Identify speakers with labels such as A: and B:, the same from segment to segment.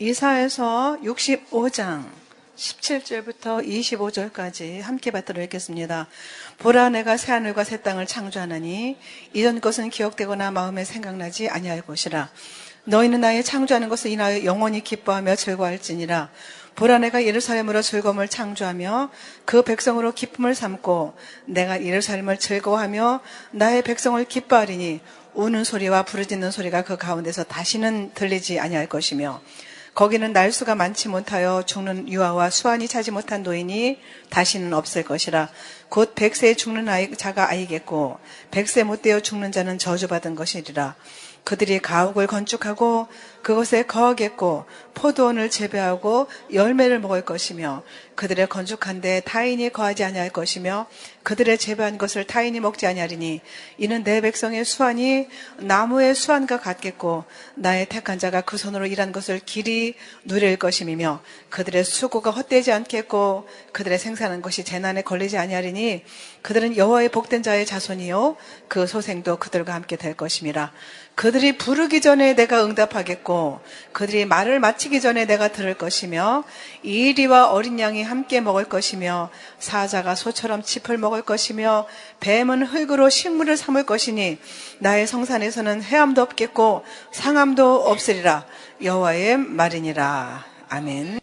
A: 이사야서 65장 17절부터 25절까지 함께 받들어 읽겠습니다. 보라, 내가 새하늘과 새 땅을 창조하나니 이전 것은 기억되거나 마음에 생각나지 아니할 것이라. 너희는 나의 창조하는 것을 인하여 영원히 기뻐하며 즐거워할지니라. 보라, 내가 예루살렘으로 즐거움을 창조하며 그 백성으로 기쁨을 삼고 내가 예루살렘을 즐거워하며 나의 백성을 기뻐하리니 우는 소리와 부르짖는 소리가 그 가운데서 다시는 들리지 아니할 것이며 거기는 날수가 많지 못하여 죽는 유아와 수완이 차지 못한 노인이 다시는 없을 것이라. 곧 100세에 죽는 자가 아이겠고 100세 못되어 죽는 자는 저주받은 것이리라. 그들이 가옥을 건축하고 그것에 거하겠고 포도원을 재배하고 열매를 먹을 것이며 그들의 건축한 데 타인이 거하지 아니할 것이며 그들의 재배한 것을 타인이 먹지 아니하리니 이는 내 백성의 수완이 나무의 수완과 같겠고 나의 택한 자가 그 손으로 일한 것을 길이 누릴 것임이며 그들의 수고가 헛되지 않겠고 그들의 생산한 것이 재난에 걸리지 아니하리니 그들은 여호와의 복된 자의 자손이요 그 소생도 그들과 함께 될 것임이라. 그들이 부르기 전에 내가 응답하겠고 그들이 말을 마치기 전에 내가 들을 것이며 이리와 어린 양이 함께 먹을 것이며 사자가 소처럼 짚을 먹을 것이며 뱀은 흙으로 식물을 삼을 것이니 나의 성산에서는 해함도 없겠고 상함도 없으리라. 여호와의 말이니라. 아멘.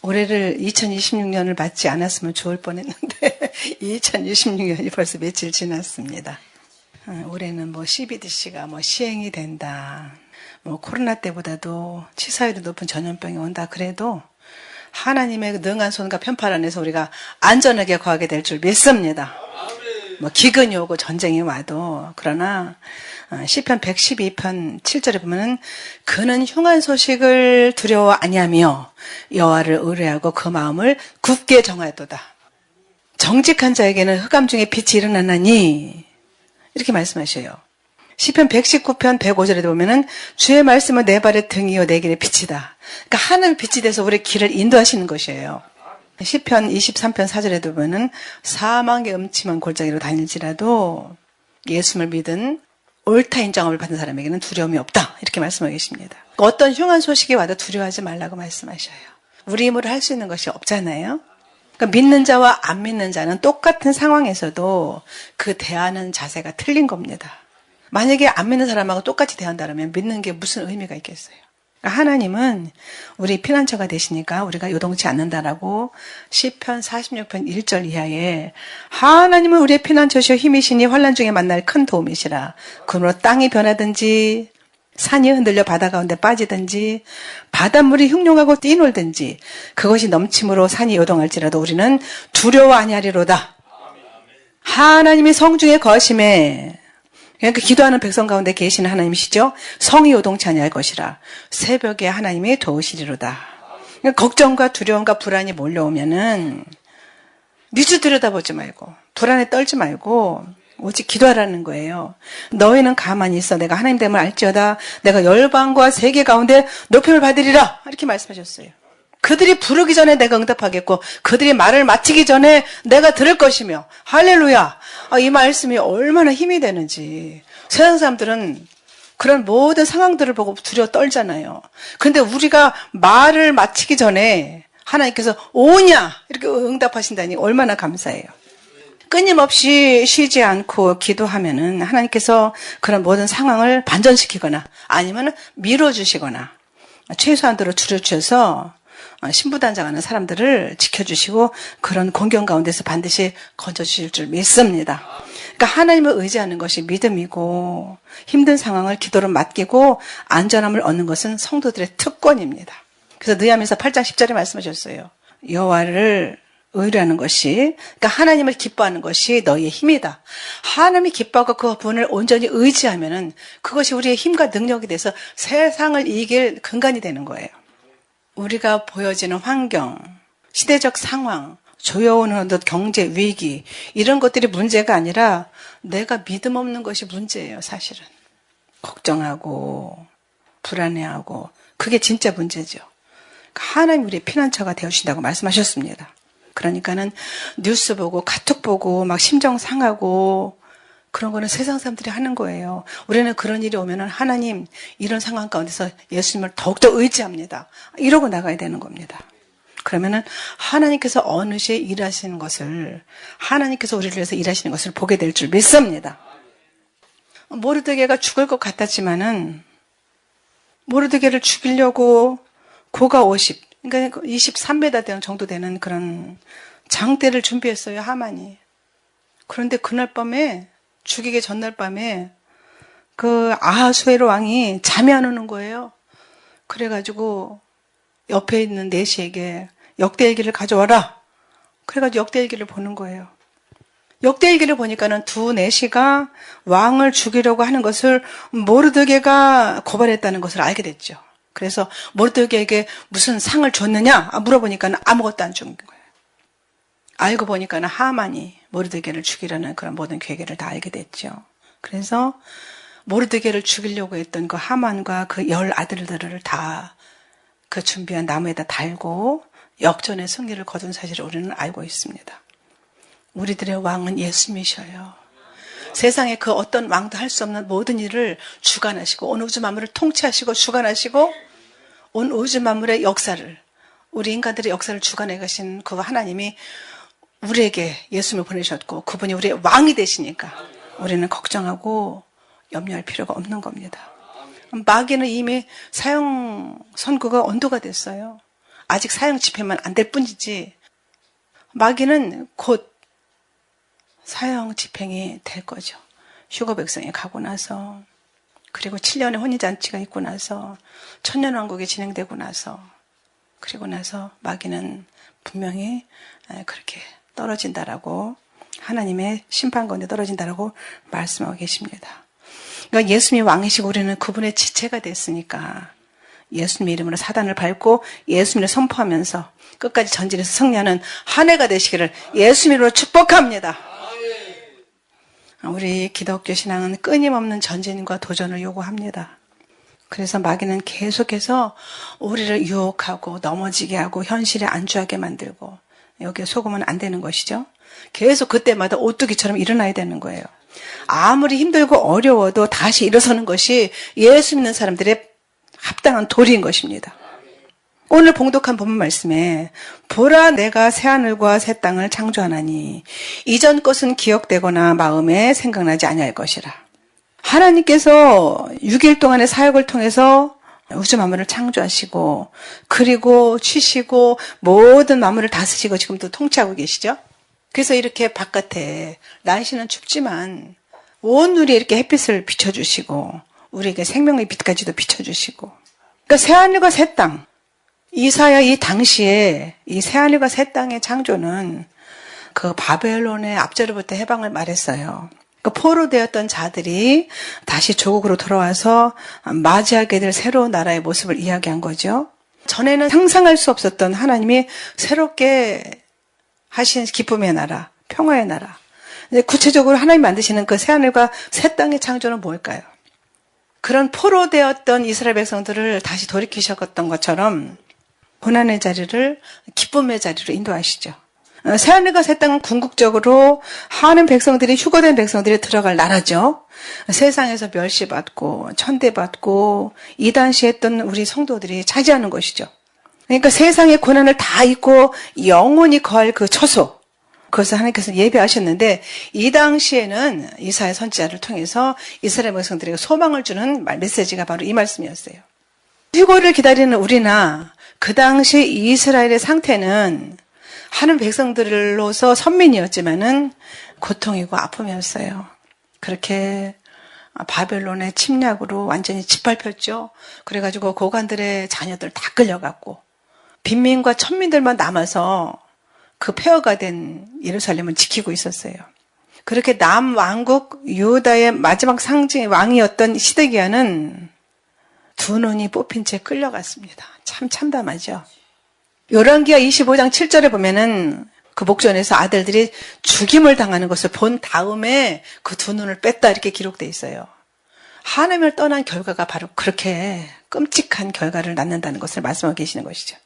A: 올해를 2026년을 맞지 않았으면 좋을 뻔했는데 2026년이 벌써 며칠 지났습니다. 올해는 CBDC가 시행이 된다. 코로나 때보다도 치사율이 높은 전염병이 온다. 그래도 하나님의 능한 손과 편팔 안에서 우리가 안전하게 거하게 될 줄 믿습니다. 기근이 오고 전쟁이 와도. 그러나 시편 112편 7절에 보면은 그는 흉한 소식을 두려워 아니하며 여호와를 의뢰하고 그 마음을 굳게 정하였도다. 정직한 자에게는 흑암 중에 빛이 일어나나니 이렇게 말씀하셔요. 시편 119편 105절에 보면은 주의 말씀은 내 발의 등이요 내 길의 빛이다. 그러니까 하늘 빛이 돼서 우리 길을 인도하시는 것이에요. 시편 23편 4절에도 보면은 사망의 음침한 골짜기로 다닐지라도 예수를 믿은 옳다 인정함을 받은 사람에게는 두려움이 없다. 이렇게 말씀하고 계십니다. 어떤 흉한 소식이 와도 두려워하지 말라고 말씀하셔요. 우리 힘으로 할 수 있는 것이 없잖아요. 그러니까 믿는 자와 안 믿는 자는 똑같은 상황에서도 그 대하는 자세가 틀린 겁니다. 만약에 안 믿는 사람하고 똑같이 대한다면 믿는 게 무슨 의미가 있겠어요? 그러니까 하나님은 우리 피난처가 되시니까 우리가 요동치 않는다라고 시편 46편 1절 이하에 하나님은 우리의 피난처시오 힘이시니 환난 중에 만날 큰 도움이시라. 그러므로 땅이 변하든지 산이 흔들려 바다 가운데 빠지든지 바닷물이 흉룡하고 뛰놀든지 그것이 넘침으로 산이 요동할지라도 우리는 두려워 아니하리로다. 하나님이 성중에 거하심에 그러니까 기도하는 백성 가운데 계시는 하나님이시죠. 성이 요동치 아니할 것이라. 새벽에 하나님이 도우시리로다. 그러니까 걱정과 두려움과 불안이 몰려오면은 니주 들여다보지 말고 불안에 떨지 말고 오직 기도하라는 거예요. 너희는 가만히 있어. 내가 하나님 됨을 알지어다. 내가 열방과 세계 가운데 높임을 받으리라. 이렇게 말씀하셨어요. 그들이 부르기 전에 내가 응답하겠고 그들이 말을 마치기 전에 내가 들을 것이며 할렐루야. 이 말씀이 얼마나 힘이 되는지. 세상 사람들은 그런 모든 상황들을 보고 두려워 떨잖아요. 그런데 우리가 말을 마치기 전에 하나님께서 오냐 이렇게 응답하신다니 얼마나 감사해요. 끊임없이 쉬지 않고 기도하면은 하나님께서 그런 모든 상황을 반전시키거나 아니면 밀어주시거나 최소한도로 줄여주셔서 신부단장하는 사람들을 지켜주시고 그런 공경 가운데서 반드시 건져주실 줄 믿습니다. 그러니까 하나님을 의지하는 것이 믿음이고 힘든 상황을 기도로 맡기고 안전함을 얻는 것은 성도들의 특권입니다. 그래서 느헤미야서 8장 10절에 말씀하셨어요. 여호와를 의뢰하는 것이, 그러니까 하나님을 기뻐하는 것이 너희의 힘이다. 하나님이 기뻐하고 그 분을 온전히 의지하면은 그것이 우리의 힘과 능력이 돼서 세상을 이길 근간이 되는 거예요. 우리가 보여지는 환경, 시대적 상황, 조여오는 경제 위기 이런 것들이 문제가 아니라 내가 믿음 없는 것이 문제예요. 사실은 걱정하고 불안해하고 그게 진짜 문제죠. 하나님 우리의 피난처가 되어주신다고 말씀하셨습니다. 그러니까는 뉴스 보고 카톡 보고 막 심정 상하고 그런 거는 세상 사람들이 하는 거예요. 우리는 그런 일이 오면은 하나님 이런 상황 가운데서 예수님을 더욱더 의지합니다. 이러고 나가야 되는 겁니다. 그러면은 하나님께서 어느 시에 일하시는 것을, 하나님께서 우리를 위해서 일하시는 것을 보게 될 줄 믿습니다. 모르드게가 죽을 것 같았지만은 모르드게를 죽이려고 고가 50, 그러니까 23m 정도 되는 그런 장대를 준비했어요, 하만이. 그런데 그날 밤에, 죽이기 전날 밤에 그 아하수에로 왕이 잠이 안 오는 거예요. 그래가지고 옆에 있는 내시에게 역대일기를 가져와라. 그래가지고 역대일기를 보는 거예요. 역대일기를 보니까는 두 내시가 왕을 죽이려고 하는 것을 모르드게가 고발했다는 것을 알게 됐죠. 그래서 모르드게에게 무슨 상을 줬느냐 물어보니까는 아무것도 안 준 거예요. 알고 보니까는 하만이 모르드게를 죽이려는 그런 모든 계획을 다 알게 됐죠. 그래서 모르드게를 죽이려고 했던 그 하만과 그 10 아들들을 다 그 준비한 나무에다 달고 역전의 승리를 거둔 사실을 우리는 알고 있습니다. 우리들의 왕은 예수님이셔요. 세상에 그 어떤 왕도 할 수 없는 모든 일을 주관하시고 온 우주 만물을 통치하시고 주관하시고 온 우주 만물의 역사를, 우리 인간들의 역사를 주관해 가신 그 하나님이 우리에게 예수님을 보내셨고 그분이 우리의 왕이 되시니까 우리는 걱정하고 염려할 필요가 없는 겁니다. 마귀는 이미 사형 선고가 언도가 됐어요. 아직 사형 집행만 안 될 뿐이지 마귀는 곧 사형 집행이 될 거죠. 휴거 백성이 가고 나서, 그리고 7년의 혼인잔치가 있고 나서, 천년왕국이 진행되고 나서, 그리고 나서 마귀는 분명히 그렇게 떨어진다라고, 하나님의 심판 가운데 떨어진다라고 말씀하고 계십니다. 그러니까 예수님이 왕이시고 우리는 그분의 지체가 됐으니까 예수님의 이름으로 사단을 밟고 예수님을 선포하면서 끝까지 전진해서 승리하는 한 해가 되시기를 예수님으로 축복합니다. 우리 기독교 신앙은 끊임없는 전진과 도전을 요구합니다. 그래서 마귀는 계속해서 우리를 유혹하고 넘어지게 하고 현실에 안주하게 만들고, 여기에 속으면 안 되는 것이죠. 계속 그때마다 오뚜기처럼 일어나야 되는 거예요. 아무리 힘들고 어려워도 다시 일어서는 것이 예수 믿는 사람들의 합당한 도리인 것입니다. 오늘 봉독한 본문 말씀에 보라 내가 새하늘과 새 땅을 창조하나니 이전 것은 기억되거나 마음에 생각나지 아니할 것이라. 하나님께서 6일 동안의 사역을 통해서 우주 만물을 창조하시고 그리고 치시고 모든 만물을 다스리고 지금도 통치하고 계시죠. 그래서 이렇게 바깥에 날씨는 춥지만 온누리에 이렇게 햇빛을 비춰주시고 우리에게 생명의 빛까지도 비춰주시고, 그러니까 새하늘과 새 땅, 이사야 이 당시에 이 새하늘과 새 땅의 창조는 그 바벨론의 압제로부터 해방을 말했어요. 그 포로되었던 자들이 다시 조국으로 돌아와서 맞이하게 될 새로운 나라의 모습을 이야기한 거죠. 전에는 상상할 수 없었던 하나님이 새롭게 하신 기쁨의 나라, 평화의 나라. 구체적으로 하나님 만드시는 그 새하늘과 새 땅의 창조는 뭘까요? 그런 포로되었던 이스라엘 백성들을 다시 돌이키셨던 것처럼 고난의 자리를 기쁨의 자리로 인도하시죠. 새하늘과 새 땅은 궁극적으로 하는 백성들이, 휴거된 백성들이 들어갈 나라죠. 세상에서 멸시받고 천대받고 이단시했던 우리 성도들이 차지하는 것이죠. 그러니까 세상의 고난을 다 잊고 영원히 거할 그 처소, 그것을 하나님께서 예비하셨는데 이 당시에는 이사야 선지자를 통해서 이스라엘 백성들에게 소망을 주는 메시지가 바로 이 말씀이었어요. 휴거를 기다리는 우리나 그 당시 이스라엘의 상태는 하는 백성들로서 선민이었지만은 고통이고 아픔이었어요. 그렇게 바벨론의 침략으로 완전히 짓밟혔죠. 그래가지고 고관들의 자녀들 다 끌려갔고 빈민과 천민들만 남아서 그 폐허가 된 예루살렘을 지키고 있었어요. 그렇게 남왕국 유다의 마지막 상징 왕이었던 시드기야는 두 눈이 뽑힌 채 끌려갔습니다. 참 참담하죠. 열왕기하 25장 7절에 보면은 그 목전에서 아들들이 죽임을 당하는 것을 본 다음에 그 두 눈을 뺐다 이렇게 기록되어 있어요. 하나님을 떠난 결과가 바로 그렇게 끔찍한 결과를 낳는다는 것을 말씀하고 계시는 것이죠.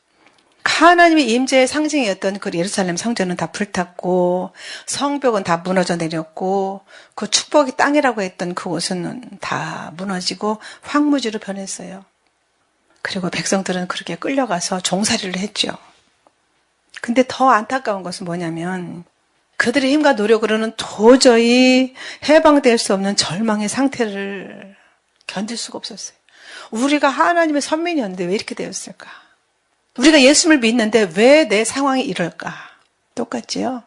A: 하나님의 임재의 상징이었던 그 예루살렘 성전은 다 불탔고 성벽은 다 무너져 내렸고 그 축복의 땅이라고 했던 그곳은 다 무너지고 황무지로 변했어요. 그리고 백성들은 그렇게 끌려가서 종살이를 했죠. 근데 더 안타까운 것은 뭐냐면 그들의 힘과 노력으로는 도저히 해방될 수 없는 절망의 상태를 견딜 수가 없었어요. 우리가 하나님의 선민이었는데 왜 이렇게 되었을까? 우리가 예수님을 믿는데 왜 내 상황이 이럴까? 똑같지요?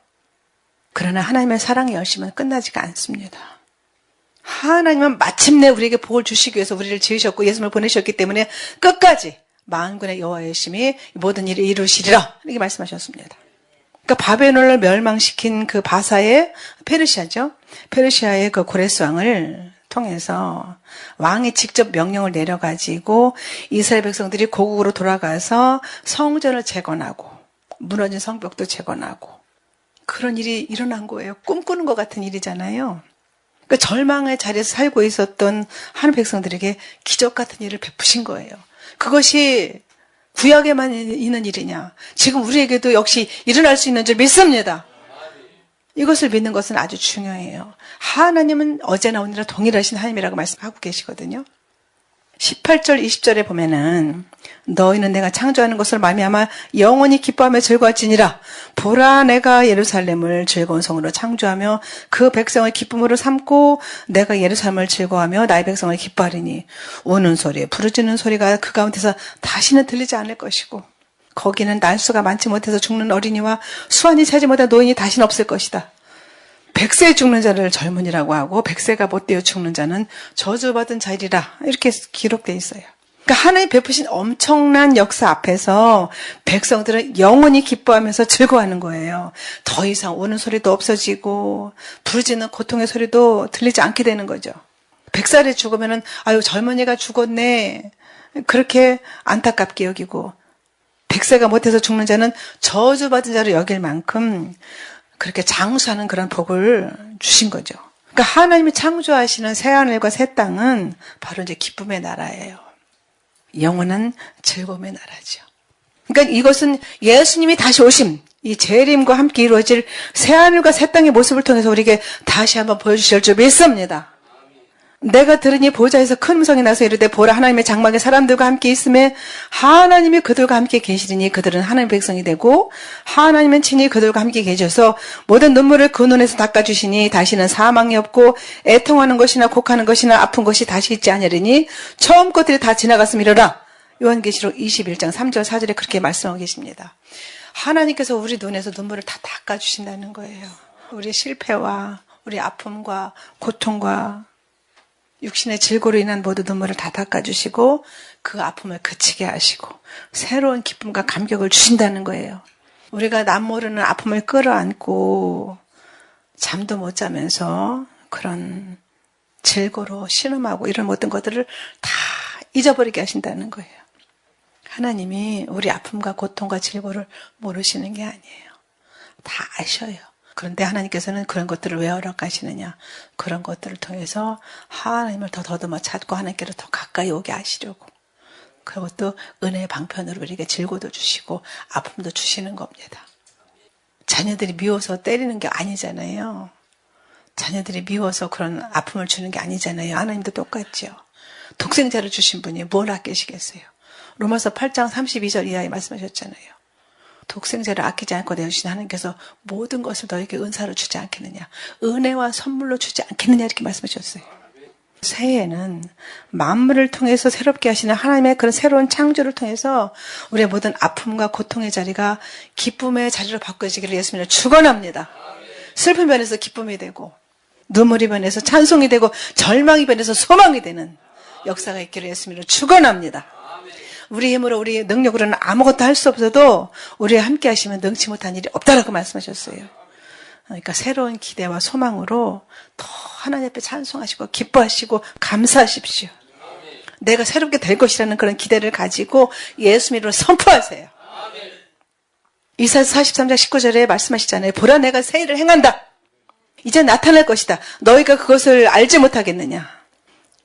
A: 그러나 하나님의 사랑의 열심은 끝나지가 않습니다. 하나님은 마침내 우리에게 복을 주시기 위해서 우리를 지으셨고 예수님을 보내셨기 때문에 끝까지 만군의 여호와의 열심이 모든 일을 이루시리라 이렇게 말씀하셨습니다. 그러니까 바벨론을 멸망시킨 그 바사의 페르시아죠. 페르시아의 그 고레스 왕을 통해서 왕이 직접 명령을 내려가지고 이스라엘 백성들이 고국으로 돌아가서 성전을 재건하고 무너진 성벽도 재건하고 그런 일이 일어난 거예요. 꿈꾸는 것 같은 일이잖아요. 그러니까 절망의 자리에서 살고 있었던 하나님 백성들에게 기적 같은 일을 베푸신 거예요. 그것이 구약에만 있는 일이냐? 지금 우리에게도 역시 일어날 수 있는 줄 믿습니다. 이것을 믿는 것은 아주 중요해요. 하나님은 어제나 오늘이나 동일하신 하나님이라고 말씀하고 계시거든요. 18절 20절에 보면은 너희는 내가 창조하는 것을 말미암아 영원히 기뻐하며 즐거워지니라. 보라 내가 예루살렘을 즐거운 성으로 창조하며 그 백성을 기쁨으로 삼고 내가 예루살렘을 즐거워하며 나의 백성을 기뻐하리니 우는 소리 부르짖는 소리가 그 가운데서 다시는 들리지 않을 것이고 거기는 날수가 많지 못해서 죽는 어린이와 수완이 차지 못한 노인이 다시는 없을 것이다. 100세 죽는 자를 젊은이라고 하고 100세가 못 되어 죽는 자는 저주받은 자리라 이렇게 기록되어 있어요. 그러니까 하나님 베푸신 엄청난 역사 앞에서 백성들은 영원히 기뻐하면서 즐거워하는 거예요. 더 이상 우는 소리도 없어지고 부르짖는 고통의 소리도 들리지 않게 되는 거죠. 100살에 죽으면은 아유 젊은이가 죽었네 그렇게 안타깝게 여기고 100세가 못해서 죽는 자는 저주받은 자로 여길 만큼 그렇게 장수하는 그런 복을 주신 거죠. 그러니까 하나님이 창조하시는 새하늘과 새 땅은 바로 이제 기쁨의 나라예요. 영원한 즐거움의 나라죠. 그러니까 이것은 예수님이 다시 오심, 이 재림과 함께 이루어질 새하늘과 새 땅의 모습을 통해서 우리에게 다시 한번 보여주실 줄 믿습니다. 내가 들으니 보좌에서 큰 음성이 나서 이르되 보라 하나님의 장막에 사람들과 함께 있음에 하나님이 그들과 함께 계시리니 그들은 하나님의 백성이 되고 하나님은 친히 그들과 함께 계셔서 모든 눈물을 그 눈에서 닦아주시니 다시는 사망이 없고 애통하는 것이나 곡하는 것이나 아픈 것이 다시 있지 아니하리니 처음 것들이 다 지나갔음이로라. 요한계시록 21장 3절 4절에 그렇게 말씀하고 계십니다. 하나님께서 우리 눈에서 눈물을 다 닦아주신다는 거예요. 우리 실패와 우리 아픔과 고통과 육신의 질고로 인한 모든 눈물을 다 닦아주시고 그 아픔을 그치게 하시고 새로운 기쁨과 감격을 주신다는 거예요. 우리가 남 모르는 아픔을 끌어안고 잠도 못 자면서 그런 질고로 신음하고 이런 모든 것들을 다 잊어버리게 하신다는 거예요. 하나님이 우리 아픔과 고통과 질고를 모르시는 게 아니에요. 다 아셔요. 그런데 하나님께서는 그런 것들을 왜 허락하시느냐? 그런 것들을 통해서 하나님을 더 더듬어 찾고 하나님께로 더 가까이 오게 하시려고. 그리고 또 은혜의 방편으로 우리에게 질고도 주시고 아픔도 주시는 겁니다. 자녀들이 미워서 때리는 게 아니잖아요. 자녀들이 미워서 그런 아픔을 주는 게 아니잖아요. 하나님도 똑같죠. 독생자를 주신 분이 뭘 아끼시겠어요? 로마서 8장 32절 이하에 말씀하셨잖아요. 독생자를 아끼지 않고 내어주신 하나님께서 모든 것을 너에게 은사로 주지 않겠느냐. 은혜와 선물로 주지 않겠느냐 이렇게 말씀하셨어요. 새해에는 만물을 통해서 새롭게 하시는 하나님의 그런 새로운 창조를 통해서 우리의 모든 아픔과 고통의 자리가 기쁨의 자리로 바꿔지기를 예수님을 축원합니다. 슬픔이 변해서 기쁨이 되고 눈물이 변해서 찬송이 되고 절망이 변해서 소망이 되는 역사가 있기를 예수님을 축원합니다. 우리 힘으로 우리 능력으로는 아무것도 할 수 없어도 우리와 함께 하시면 능치 못한 일이 없다라고 말씀하셨어요. 그러니까 새로운 기대와 소망으로 더 하나님 앞에 찬송하시고 기뻐하시고 감사하십시오. 내가 새롭게 될 것이라는 그런 기대를 가지고 예수 이름으로 선포하세요. 이사야서 43장 19절에 말씀하시잖아요. 보라 내가 새 일을 행한다. 이제 나타날 것이다. 너희가 그것을 알지 못하겠느냐.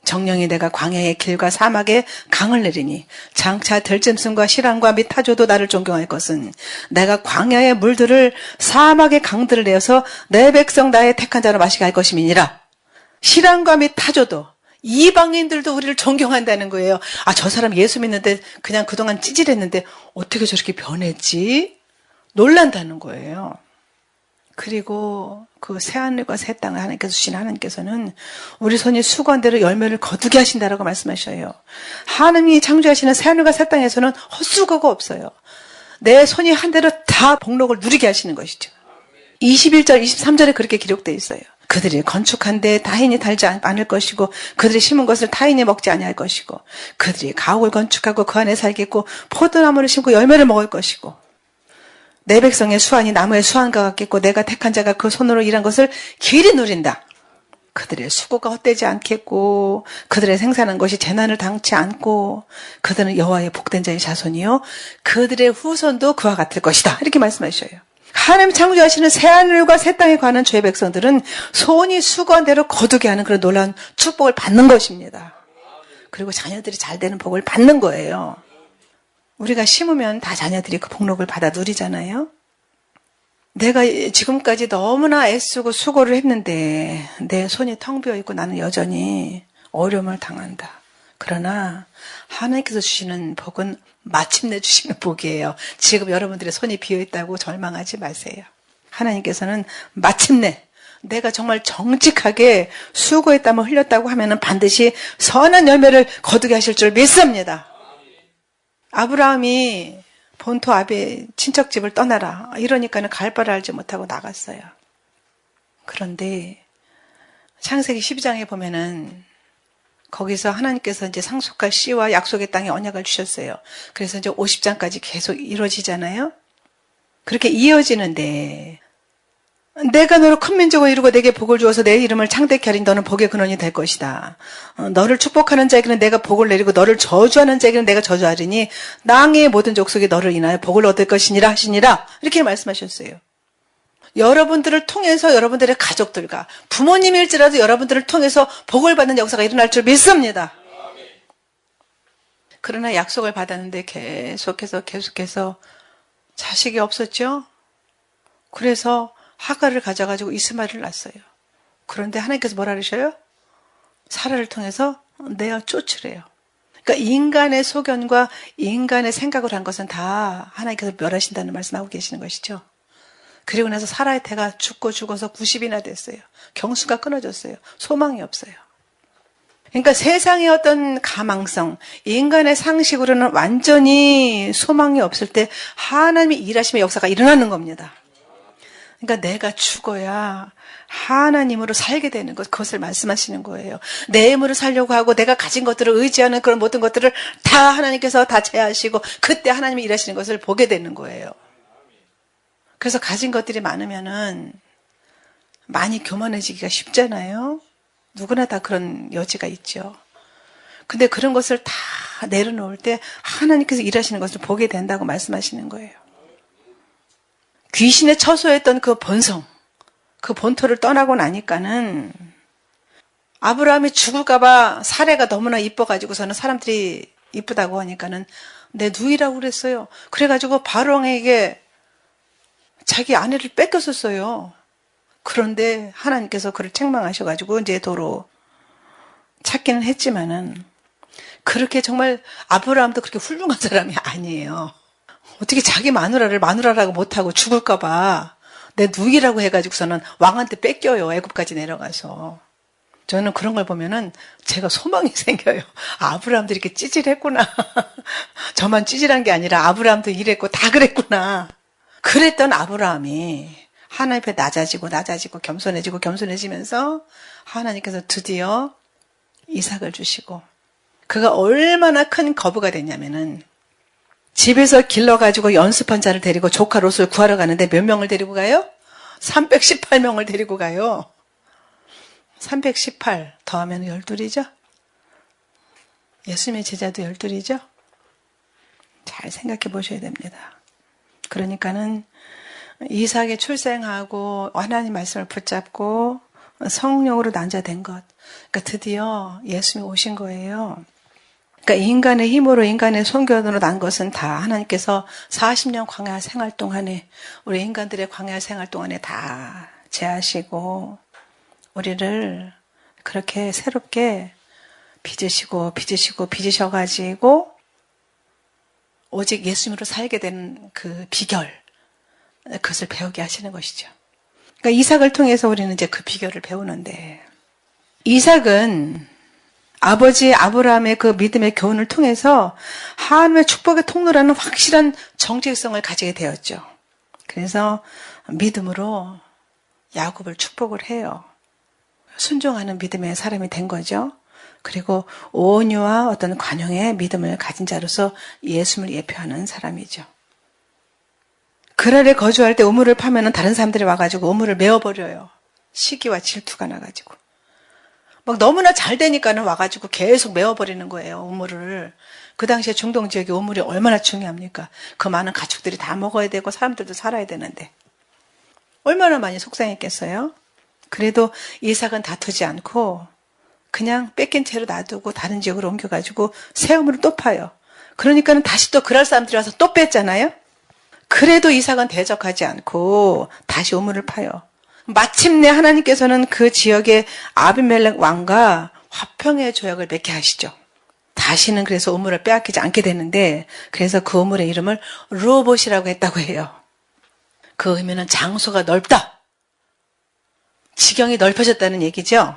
A: 정령이 내가 광야의 길과 사막에 강을 내리니 장차 들짐승과 실랑과 및 타조도 나를 존경할 것은 내가 광야의 물들을 사막의 강들을 내어서 내 백성 나의 택한 자로 마시게 할 것임이니라. 실랑과 및 타조도 이방인들도 우리를 존경한다는 거예요. 저 사람 예수 믿는데 그냥 그동안 찌질했는데 어떻게 저렇게 변했지? 놀란다는 거예요. 그리고 그 새하늘과 새 땅을 하나님께서 주신 하나님께서는 우리 손이 수고한 대로 열매를 거두게 하신다라고 말씀하셔요. 하나님이 창조하시는 새하늘과 새 땅에서는 헛수고가 없어요. 내 손이 한 대로 다 복록을 누리게 하시는 것이죠. 21절, 23절에 그렇게 기록되어 있어요. 그들이 건축한 데 타인이 달지 않을 것이고 그들이 심은 것을 타인이 먹지 아니할 것이고 그들이 가옥을 건축하고 그 안에 살겠고 포도나무를 심고 열매를 먹을 것이고 내 백성의 수완이 나무의 수완과 같겠고 내가 택한 자가 그 손으로 일한 것을 길이 누린다. 그들의 수고가 헛되지 않겠고 그들의 생산한 것이 재난을 당치 않고 그들은 여호와의 복된 자의 자손이요 그들의 후손도 그와 같을 것이다. 이렇게 말씀하셔요. 하나님 창조하시는 새하늘과 새 땅에 관한 죄의 백성들은 손이 수고한 대로 거두게 하는 그런 놀라운 축복을 받는 것입니다. 그리고 자녀들이 잘 되는 복을 받는 거예요. 우리가 심으면 다 자녀들이 그 복록을 받아 누리잖아요. 내가 지금까지 너무나 애쓰고 수고를 했는데 내 손이 텅 비어 있고 나는 여전히 어려움을 당한다. 그러나 하나님께서 주시는 복은 마침내 주시는 복이에요. 지금 여러분들의 손이 비어 있다고 절망하지 마세요. 하나님께서는 마침내 내가 정말 정직하게 수고했다면 흘렸다고 하면은 반드시 선한 열매를 거두게 하실 줄 믿습니다. 아브라함이 본토 아비의 친척집을 떠나라. 이러니까는 갈 바를 알지 못하고 나갔어요. 그런데 창세기 12장에 보면은 거기서 하나님께서 이제 상속할 씨와 약속의 땅에 언약을 주셨어요. 그래서 이제 50장까지 계속 이루어지잖아요. 그렇게 이어지는데 내가 너를 큰 민족을 이루고 내게 복을 주어서 내 이름을 창대케 하리니 너는 복의 근원이 될 것이다. 너를 축복하는 자에게는 내가 복을 내리고 너를 저주하는 자에게는 내가 저주하리니 땅의 모든 족속이 너를 인하여 복을 얻을 것이니라 하시니라. 이렇게 말씀하셨어요. 여러분들을 통해서 여러분들의 가족들과 부모님일지라도 여러분들을 통해서 복을 받는 역사가 일어날 줄 믿습니다. 그러나 약속을 받았는데 계속해서 자식이 없었죠. 그래서 하갈을 가져가지고 이스마엘을 낳았어요. 그런데 하나님께서 뭐라 그러셔요? 사라를 통해서 내어 쫓으래요. 그러니까 인간의 소견과 인간의 생각을 한 것은 다 하나님께서 멸하신다는 말씀하고 계시는 것이죠. 그리고 나서 사라의 태가 죽어서 90이나 됐어요. 경수가 끊어졌어요. 소망이 없어요. 그러니까 세상의 어떤 가망성, 인간의 상식으로는 완전히 소망이 없을 때 하나님의 일하심의 역사가 일어나는 겁니다. 그러니까 내가 죽어야 하나님으로 살게 되는 것, 그것을 말씀하시는 거예요. 내 힘으로 살려고 하고 내가 가진 것들을 의지하는 그런 모든 것들을 다 하나님께서 다 제하시고 그때 하나님이 일하시는 것을 보게 되는 거예요. 그래서 가진 것들이 많으면은 많이 교만해지기가 쉽잖아요. 누구나 다 그런 여지가 있죠. 근데 그런 것을 다 내려놓을 때 하나님께서 일하시는 것을 보게 된다고 말씀하시는 거예요. 귀신에 처소했던 그 본성, 그 본토를 떠나고 나니까는 아브라함이 죽을까봐 사레가 너무나 이뻐가지고서는 사람들이 이쁘다고 하니까는 내 누이라고 그랬어요. 그래가지고 바로왕에게 자기 아내를 뺏겼었어요. 그런데 하나님께서 그를 책망하셔가지고 이제 도로 찾기는 했지만은 그렇게 정말 아브라함도 그렇게 훌륭한 사람이 아니에요. 어떻게 자기 마누라라고 못하고 죽을까봐 내 누이라고 해가지고서는 왕한테 뺏겨요. 애굽까지 내려가서. 저는 그런 걸 보면은 제가 소망이 생겨요. 아브라함도 이렇게 찌질했구나. 저만 찌질한 게 아니라 아브라함도 이랬고 다 그랬구나. 그랬던 아브라함이 하나님 앞에 낮아지고 겸손해지면서 하나님께서 드디어 이삭을 주시고 그가 얼마나 큰 거부가 됐냐면은 집에서 길러가지고 연습한 자를 데리고 조카 롯을 구하러 가는데 몇 명을 데리고 가요? 318명을 데리고 가요. 318 더하면 12이죠? 예수님의 제자도 12이죠? 잘 생각해 보셔야 됩니다. 그러니까는 이삭이 출생하고 하나님 말씀을 붙잡고 성령으로 난자된 것. 그러니까 드디어 예수님이 오신 거예요. 그러니까 인간의 힘으로 인간의 손견으로 난 것은 다 하나님께서 40년 광야 생활 동안에 우리 인간들의 광야 생활 동안에 다 제하시고 우리를 그렇게 새롭게 빚으셔가지고 오직 예수님으로 살게 되는 그 비결, 그것을 배우게 하시는 것이죠. 그러니까 이삭을 통해서 우리는 이제 그 비결을 배우는데, 이삭은 아버지 아브라함의 그 믿음의 교훈을 통해서 하나님의 축복의 통로라는 확실한 정체성을 가지게 되었죠. 그래서 믿음으로 야곱을 축복을 해요. 순종하는 믿음의 사람이 된 거죠. 그리고 온유와 어떤 관용의 믿음을 가진 자로서 예수님을 예표하는 사람이죠. 그랄에 거주할 때 우물을 파면은 다른 사람들이 와가지고 우물을 메워버려요. 시기와 질투가 나가지고. 막 너무나 잘 되니까는 와가지고 계속 메워버리는 거예요, 우물을. 그 당시에 중동 지역에 우물이 얼마나 중요합니까? 그 많은 가축들이 다 먹어야 되고 사람들도 살아야 되는데. 얼마나 많이 속상했겠어요? 그래도 이삭은 다투지 않고 그냥 뺏긴 채로 놔두고 다른 지역으로 옮겨가지고 새 우물을 또 파요. 그러니까는 다시 또 그럴 사람들이 와서 또 뺐잖아요? 그래도 이삭은 대적하지 않고 다시 우물을 파요. 마침내 하나님께서는 그 지역의 아비멜렉 왕과 화평의 조약을 맺게 하시죠. 다시는 그래서 우물을 빼앗기지 않게 되는데, 그래서 그 우물의 이름을 르호봇이라고 했다고 해요. 그 의미는 장소가 넓다. 지경이 넓어졌다는 얘기죠.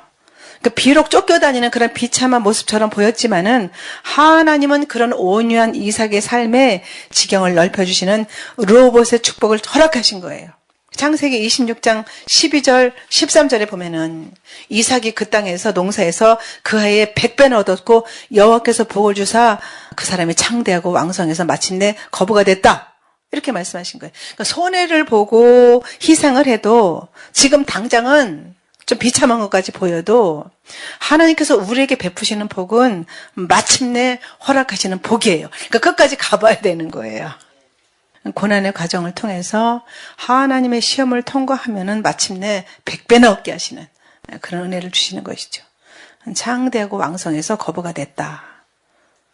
A: 그러니까 비록 쫓겨다니는 그런 비참한 모습처럼 보였지만은 하나님은 그런 온유한 이삭의 삶에 지경을 넓혀주시는 르호봇의 축복을 허락하신 거예요. 창세기 26장 12절 13절에 보면은 이삭이 그 땅에서 농사에서 그 해에 100배나 얻었고 여호와께서 복을 주사 그 사람이 창대하고 왕성해서 마침내 거부가 됐다. 이렇게 말씀하신 거예요. 그러니까 손해를 보고 희생을 해도 지금 당장은 좀 비참한 것까지 보여도 하나님께서 우리에게 베푸시는 복은 마침내 허락하시는 복이에요. 그러니까 끝까지 가봐야 되는 거예요. 고난의 과정을 통해서 하나님의 시험을 통과하면은 마침내 100배나 얻게 하시는 그런 은혜를 주시는 것이죠. 창대하고 왕성해서 거부가 됐다.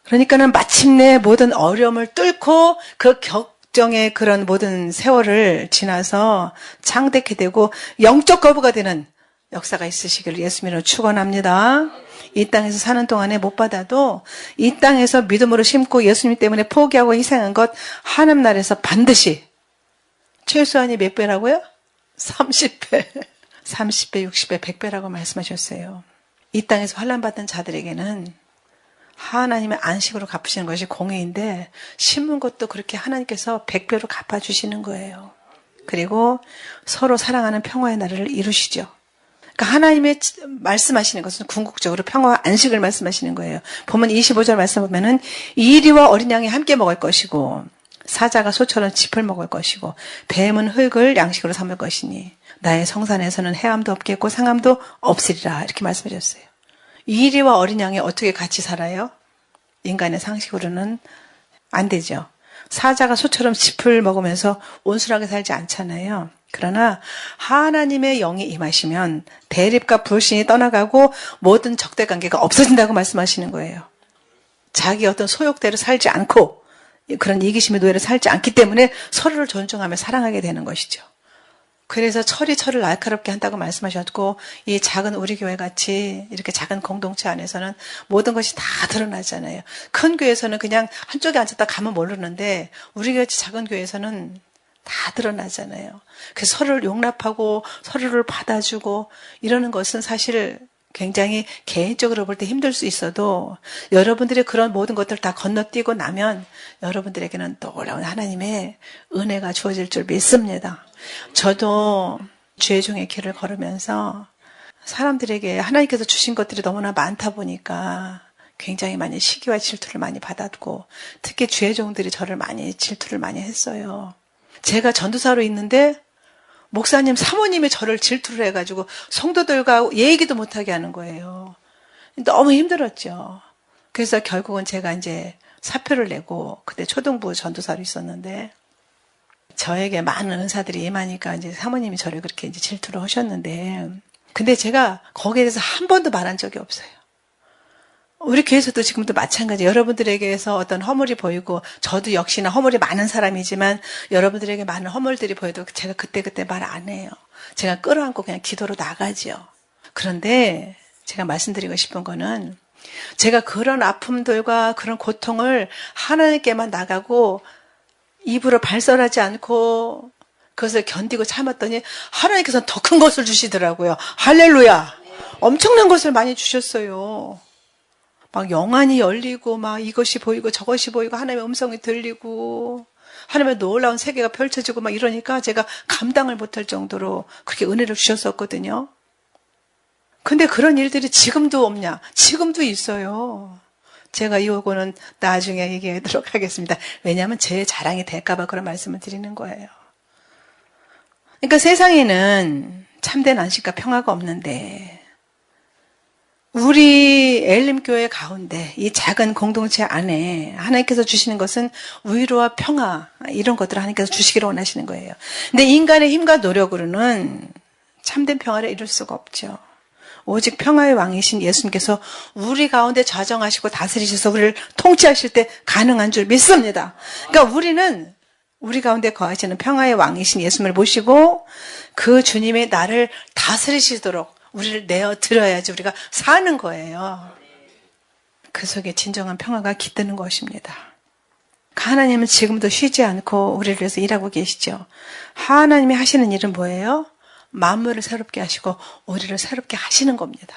A: 그러니까는 마침내 모든 어려움을 뚫고 그 격정의 그런 모든 세월을 지나서 창대케 되고 영적 거부가 되는 역사가 있으시기를 예수님으로 축원합니다. 이 땅에서 사는 동안에 못 받아도 이 땅에서 믿음으로 심고 예수님 때문에 포기하고 희생한 것 하나님 나라에서 반드시 최소한이 몇 배라고요? 30배, 30배, 60배, 100배라고 말씀하셨어요. 이 땅에서 환난받은 자들에게는 하나님의 안식으로 갚으시는 것이 공의인데 심은 것도 그렇게 하나님께서 100배로 갚아주시는 거예요. 그리고 서로 사랑하는 평화의 나라를 이루시죠. 그러니까 하나님의 말씀하시는 것은 궁극적으로 평화와 안식을 말씀하시는 거예요. 보면 25절 말씀 보면은 이리와 어린 양이 함께 먹을 것이고 사자가 소처럼 짚을 먹을 것이고 뱀은 흙을 양식으로 삼을 것이니 나의 성산에서는 해함도 없겠고 상함도 없으리라 이렇게 말씀하셨어요. 이리와 어린 양이 어떻게 같이 살아요? 인간의 상식으로는 안 되죠. 사자가 소처럼 짚을 먹으면서 온순하게 살지 않잖아요. 그러나 하나님의 영이 임하시면 대립과 불신이 떠나가고 모든 적대관계가 없어진다고 말씀하시는 거예요. 자기 어떤 소욕대로 살지 않고 그런 이기심의 노예로 살지 않기 때문에 서로를 존중하며 사랑하게 되는 것이죠. 그래서 철이 철을 날카롭게 한다고 말씀하셨고 이 작은 우리 교회 같이 이렇게 작은 공동체 안에서는 모든 것이 다 드러나잖아요. 큰 교회에서는 그냥 한쪽에 앉았다 가면 모르는데 우리 같이 작은 교회에서는 다 드러나잖아요. 그래서 서로를 용납하고 서로를 받아주고 이러는 것은 사실 굉장히 개인적으로 볼 때 힘들 수 있어도 여러분들이 그런 모든 것들을 다 건너뛰고 나면 여러분들에게는 놀라운 하나님의 은혜가 주어질 줄 믿습니다. 저도 죄 중의 길을 걸으면서 사람들에게 하나님께서 주신 것들이 너무나 많다 보니까 굉장히 많이 시기와 질투를 많이 받았고 특히 죄 종들이 저를 많이 질투를 많이 했어요. 제가 전도사로 있는데 목사님, 사모님이 저를 질투를 해가지고 성도들과 얘기도 못하게 하는 거예요. 너무 힘들었죠. 그래서 결국은 제가 이제 사표를 내고 그때 초등부 전도사로 있었는데 저에게 많은 은사들이 임하니까 이제 사모님이 저를 그렇게 이제 질투를 하셨는데 근데 제가 거기에 대해서 한 번도 말한 적이 없어요. 우리 교회에서도 지금도 마찬가지. 여러분들에게서 어떤 허물이 보이고 저도 역시나 허물이 많은 사람이지만 여러분들에게 많은 허물들이 보여도 제가 그때 말 안 해요. 제가 끌어안고 그냥 기도로 나가지요. 그런데 제가 말씀드리고 싶은 거는 제가 그런 아픔들과 그런 고통을 하나님께만 나가고 입으로 발설하지 않고 그것을 견디고 참았더니 하나님께서는 더 큰 것을 주시더라고요. 할렐루야. 엄청난 것을 많이 주셨어요. 막 영안이 열리고 막 이것이 보이고 저것이 보이고 하나님의 음성이 들리고 하나님의 놀라운 세계가 펼쳐지고 막 이러니까 제가 감당을 못할 정도로 그렇게 은혜를 주셨었거든요. 근데 그런 일들이 지금도 없냐? 지금도 있어요. 제가 이 요거는 나중에 얘기하도록 하겠습니다. 왜냐하면 제 자랑이 될까봐 그런 말씀을 드리는 거예요. 그러니까 세상에는 참된 안식과 평화가 없는데 우리 엘림교회 가운데 이 작은 공동체 안에 하나님께서 주시는 것은 위로와 평화 이런 것들을 하나님께서 주시기를 원하시는 거예요. 근데 인간의 힘과 노력으로는 참된 평화를 이룰 수가 없죠. 오직 평화의 왕이신 예수님께서 우리 가운데 좌정하시고 다스리셔서 우리를 통치하실 때 가능한 줄 믿습니다. 그러니까 우리는 우리 가운데 거하시는 평화의 왕이신 예수님을 모시고 그 주님의 나를 다스리시도록 우리를 내어드려야지 우리가 사는 거예요. 그 속에 진정한 평화가 깃드는 것입니다. 하나님은 지금도 쉬지 않고 우리를 위해서 일하고 계시죠. 하나님이 하시는 일은 뭐예요? 만물을 새롭게 하시고 우리를 새롭게 하시는 겁니다.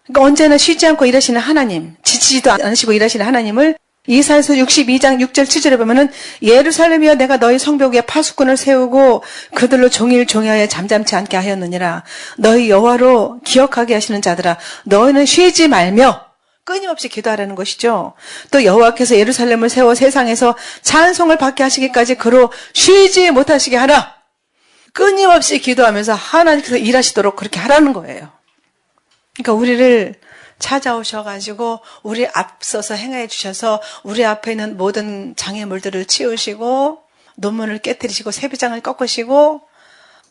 A: 그러니까 언제나 쉬지 않고 일하시는 하나님, 지치지도 않으시고 일하시는 하나님을 이사야서 62장 6절 7절에 보면은 예루살렘이여 내가 너희 성벽 위에 파수꾼을 세우고 그들로 종일 종야에 잠잠치 않게 하였느니라. 너희 여호와로 기억하게 하시는 자들아 너희는 쉬지 말며 끊임없이 기도하라는 것이죠. 또 여호와께서 예루살렘을 세워 세상에서 찬송을 받게 하시기까지 그로 쉬지 못하시게 하라. 끊임없이 기도하면서 하나님께서 일하시도록 그렇게 하라는 거예요. 그러니까 우리를 찾아오셔가지고 우리 앞서서 행하여 주셔서 우리 앞에 있는 모든 장애물들을 치우시고 논문을 깨뜨리시고 세비장을 꺾으시고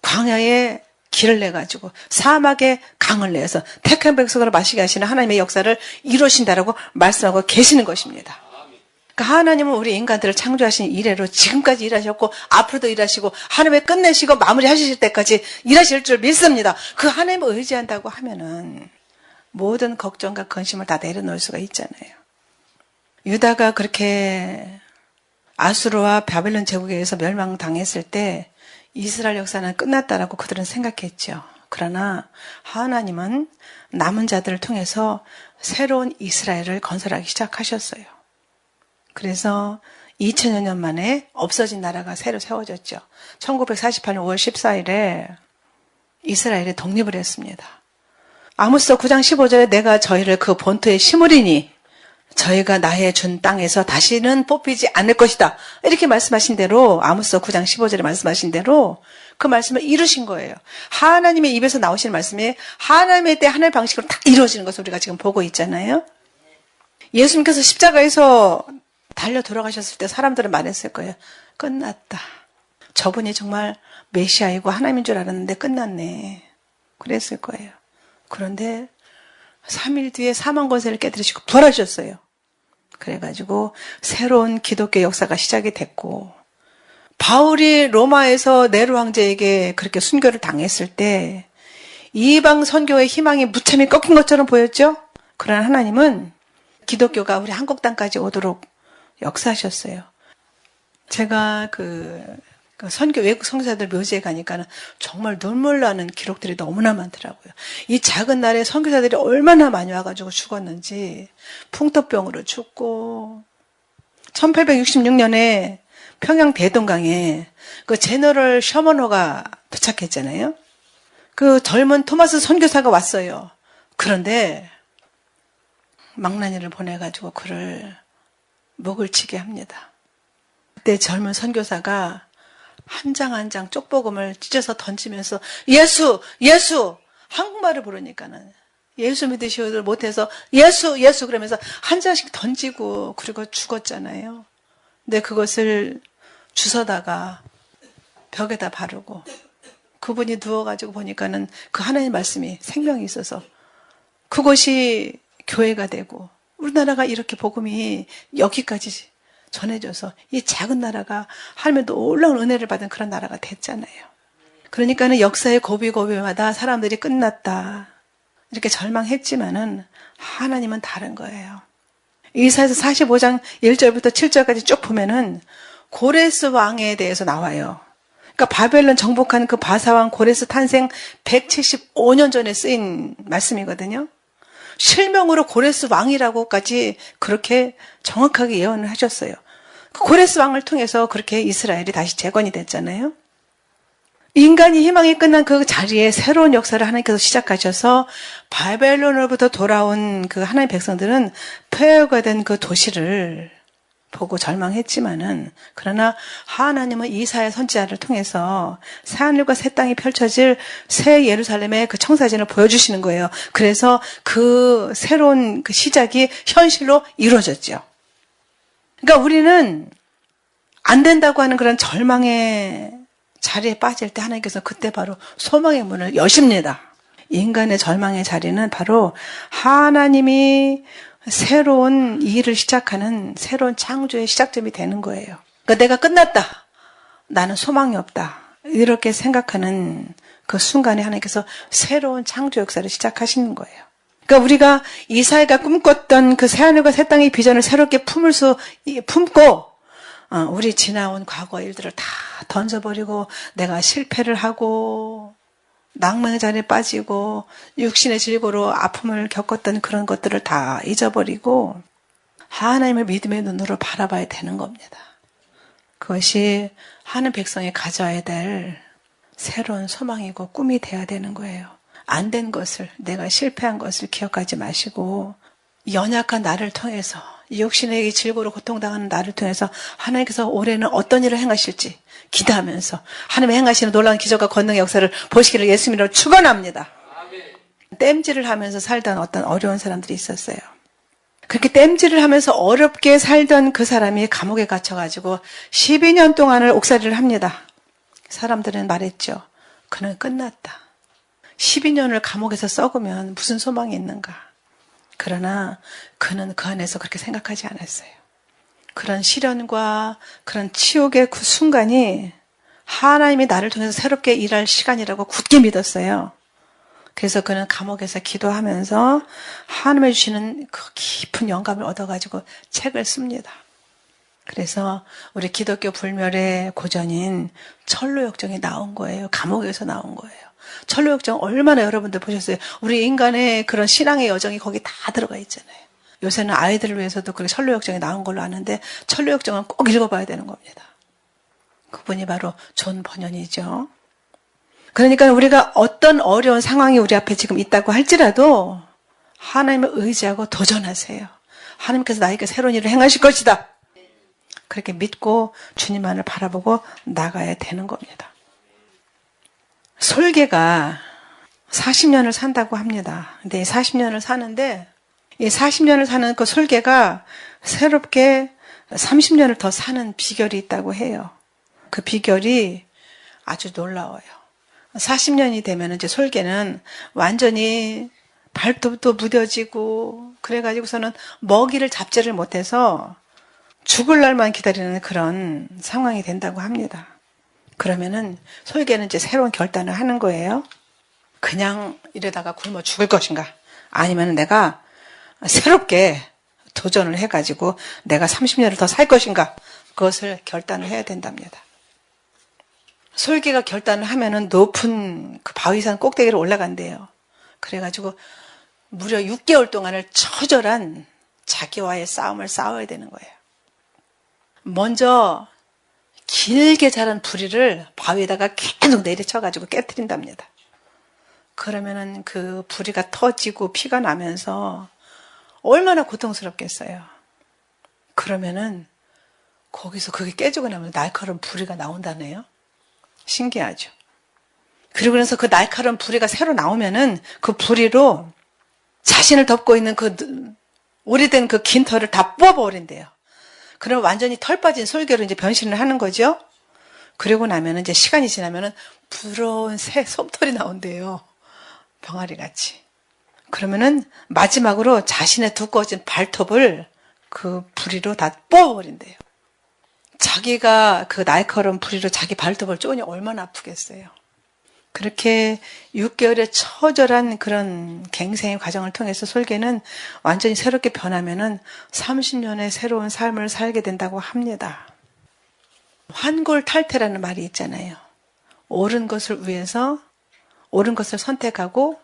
A: 광야에 길을 내가지고 사막에 강을 내서 택한 백성으로 마시게 하시는 하나님의 역사를 이루신다라고 말씀하고 계시는 것입니다. 그러니까 하나님은 우리 인간들을 창조하신 이래로 지금까지 일하셨고 앞으로도 일하시고 하나님의 끝내시고 마무리하실 때까지 일하실 줄 믿습니다. 그 하나님을 의지한다고 하면은 모든 걱정과 근심을 다 내려놓을 수가 있잖아요. 유다가 그렇게 아수르와 바벨론 제국에 의해서 멸망당했을 때 이스라엘 역사는 끝났다라고 그들은 생각했죠. 그러나 하나님은 남은 자들을 통해서 새로운 이스라엘을 건설하기 시작하셨어요. 그래서 2000여 년 만에 없어진 나라가 새로 세워졌죠. 1948년 5월 14일에 이스라엘이 독립을 했습니다. 아모스 9장 15절에 내가 저희를 그 본토에 심으리니 저희가 나의 준 땅에서 다시는 뽑히지 않을 것이다. 이렇게 말씀하신 대로 아모스 9장 15절에 말씀하신 대로 그 말씀을 이루신 거예요. 하나님의 입에서 나오시는 말씀이 하나님의 때 하나님의 방식으로 다 이루어지는 것을 우리가 지금 보고 있잖아요. 예수님께서 십자가에서 달려 돌아가셨을 때 사람들은 말했을 거예요. 끝났다. 저분이 정말 메시아이고 하나님인 줄 알았는데 끝났네. 그랬을 거예요. 그런데 3일 뒤에 사망 권세를 깨뜨리시고 부활하셨어요. 그래가지고 새로운 기독교 역사가 시작이 됐고 바울이 로마에서 네로 황제에게 그렇게 순교를 당했을 때 이방 선교의 희망이 무참히 꺾인 것처럼 보였죠? 그러나 하나님은 기독교가 우리 한국 땅까지 오도록 역사하셨어요. 제가 선교 외국 선교사들 묘지에 가니까는 정말 눈물 나는 기록들이 너무나 많더라고요. 이 작은 나라에 선교사들이 얼마나 많이 와가지고 죽었는지 풍토병으로 죽고 1866년에 평양 대동강에 그 제너럴 셔먼호가 도착했잖아요. 그 젊은 토마스 선교사가 왔어요. 그런데 망나니를 보내가지고 그를 목을 치게 합니다. 그때 젊은 선교사가 한 장 한 장 쪽복음을 찢어서 던지면서 예수! 예수! 한국말을 부르니까는 예수 믿으시오들 못해서 예수! 예수! 그러면서 한 장씩 던지고 그리고 죽었잖아요. 근데 그것을 주워다가 벽에다 바르고 그 그분이 누워가지고 보니까는 그 하나님 말씀이 생명이 있어서 그곳이 교회가 되고 우리나라가 이렇게 복음이 여기까지 전해져서 이 작은 나라가 하나님의 놀라운 은혜를 받은 그런 나라가 됐잖아요. 그러니까는 역사의 고비고비마다 사람들이 끝났다 이렇게 절망했지만은 하나님은 다른 거예요. 이사야서 45장 1절부터 7절까지 쭉 보면은 고레스 왕에 대해서 나와요. 그러니까 바벨론 정복한 그 바사왕 고레스 탄생 175년 전에 쓰인 말씀이거든요. 실명으로 고레스 왕이라고까지 그렇게 정확하게 예언을 하셨어요. 그 고레스 왕을 통해서 그렇게 이스라엘이 다시 재건이 됐잖아요. 인간이 희망이 끝난 그 자리에 새로운 역사를 하나님께서 시작하셔서 바벨론으로부터 돌아온 그 하나님의 백성들은 폐허가 된 그 도시를 보고 절망했지만은 그러나 하나님은 이사야 선지자를 통해서 새하늘과 새 땅이 펼쳐질 새 예루살렘의 그 청사진을 보여주시는 거예요. 그래서 그 새로운 그 시작이 현실로 이루어졌죠. 그러니까 우리는 안 된다고 하는 그런 절망의 자리에 빠질 때 하나님께서 그때 바로 소망의 문을 여십니다. 인간의 절망의 자리는 바로 하나님이 새로운 일을 시작하는 새로운 창조의 시작점이 되는 거예요. 그러니까 내가 끝났다. 나는 소망이 없다. 이렇게 생각하는 그 순간에 하나님께서 새로운 창조 역사를 시작하시는 거예요. 그러니까 우리가 이사야가 꿈꿨던 그 새하늘과 새 땅의 비전을 새롭게 품고 우리 지나온 과거 일들을 다 던져버리고 내가 실패를 하고 낭만의 자리에 빠지고 육신의 질고로 아픔을 겪었던 그런 것들을 다 잊어버리고 하나님을 믿음의 눈으로 바라봐야 되는 겁니다. 그것이 하는 백성이 가져야 될 새로운 소망이고 꿈이 돼야 되는 거예요. 안 된 것을, 내가 실패한 것을 기억하지 마시고 연약한 나를 통해서 육신의 질고로 고통당하는 나를 통해서 하나님께서 올해는 어떤 일을 행하실지 기대하면서 하나님의 행하시는 놀라운 기적과 권능의 역사를 보시기를 예수님으로 축원합니다. 땜질을 하면서 살던 어떤 어려운 사람들이 있었어요. 그렇게 땜질을 하면서 어렵게 살던 그 사람이 감옥에 갇혀가지고 12년 동안을 옥살이를 합니다. 사람들은 말했죠. 그는 끝났다. 12년을 감옥에서 썩으면 무슨 소망이 있는가. 그러나 그는 그 안에서 그렇게 생각하지 않았어요. 그런 시련과 그런 치욕의 그 순간이 하나님이 나를 통해서 새롭게 일할 시간이라고 굳게 믿었어요. 그래서 그는 감옥에서 기도하면서 하나님이 주시는 그 깊은 영감을 얻어가지고 책을 씁니다. 그래서 우리 기독교 불멸의 고전인 철로역정이 나온 거예요. 감옥에서 나온 거예요. 철로역정 얼마나 여러분들 보셨어요? 우리 인간의 그런 신앙의 여정이 거기 다 들어가 있잖아요. 요새는 아이들을 위해서도 그렇게 철로역정이 나온 걸로 아는데 철로역정은 꼭 읽어봐야 되는 겁니다. 그분이 바로 존 버년이죠. 그러니까 우리가 어떤 어려운 상황이 우리 앞에 지금 있다고 할지라도 하나님을 의지하고 도전하세요. 하나님께서 나에게 새로운 일을 행하실 것이다. 그렇게 믿고 주님만을 바라보고 나가야 되는 겁니다. 솔개가 40년을 산다고 합니다. 근데 40년을 사는데 이 40년을 사는 그 솔개가 새롭게 30년을 더 사는 비결이 있다고 해요. 그 비결이 아주 놀라워요. 40년이 되면 이제 솔개는 완전히 발톱도 무뎌지고 그래가지고서는 먹이를 잡지를 못해서 죽을 날만 기다리는 그런 상황이 된다고 합니다. 그러면은 솔개는 이제 새로운 결단을 하는 거예요. 그냥 이러다가 굶어 죽을 것인가? 아니면 내가 새롭게 도전을 해가지고 내가 30년을 더 살 것인가? 그것을 결단을 해야 된답니다. 솔개가 결단을 하면은 높은 그 바위산 꼭대기로 올라간대요. 그래가지고 무려 6개월 동안을 처절한 자기와의 싸움을 싸워야 되는 거예요. 먼저 길게 자란 부리를 바위에다가 계속 내리쳐가지고 깨트린답니다. 그러면은 그 부리가 터지고 피가 나면서 얼마나 고통스럽겠어요. 그러면은 거기서 그게 깨지고 나면 날카로운 부리가 나온다네요. 신기하죠. 그리고 그래서 그 날카로운 부리가 새로 나오면은 그 부리로 자신을 덮고 있는 그 오래된 그 긴 털을 다 뽑아버린대요. 그럼 완전히 털 빠진 솔개로 이제 변신을 하는 거죠. 그리고 나면은 이제 시간이 지나면은 부드러운 새 솜털이 나온대요. 병아리 같이. 그러면은 마지막으로 자신의 두꺼워진 발톱을 그 부리로 다 뽑아버린대요. 자기가 그 날카로운 부리로 자기 발톱을 쪼니 얼마나 아프겠어요. 그렇게 6개월의 처절한 그런 갱생의 과정을 통해서 솔개는 완전히 새롭게 변하면은 30년의 새로운 삶을 살게 된다고 합니다. 환골탈태라는 말이 있잖아요. 옳은 것을 위해서 옳은 것을 선택하고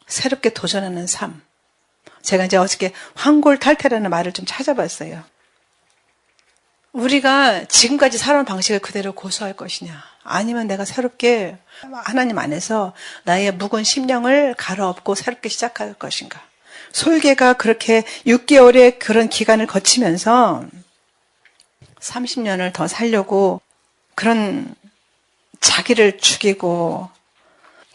A: 새롭게 도전하는 삶. 제가 이제 어저께 환골탈태라는 말을 좀 찾아봤어요. 우리가 지금까지 살아온 방식을 그대로 고수할 것이냐, 아니면 내가 새롭게 하나님 안에서 나의 묵은 심령을 갈아엎고 새롭게 시작할 것인가. 솔개가 그렇게 6개월의 그런 기간을 거치면서 30년을 더 살려고 그런 자기를 죽이고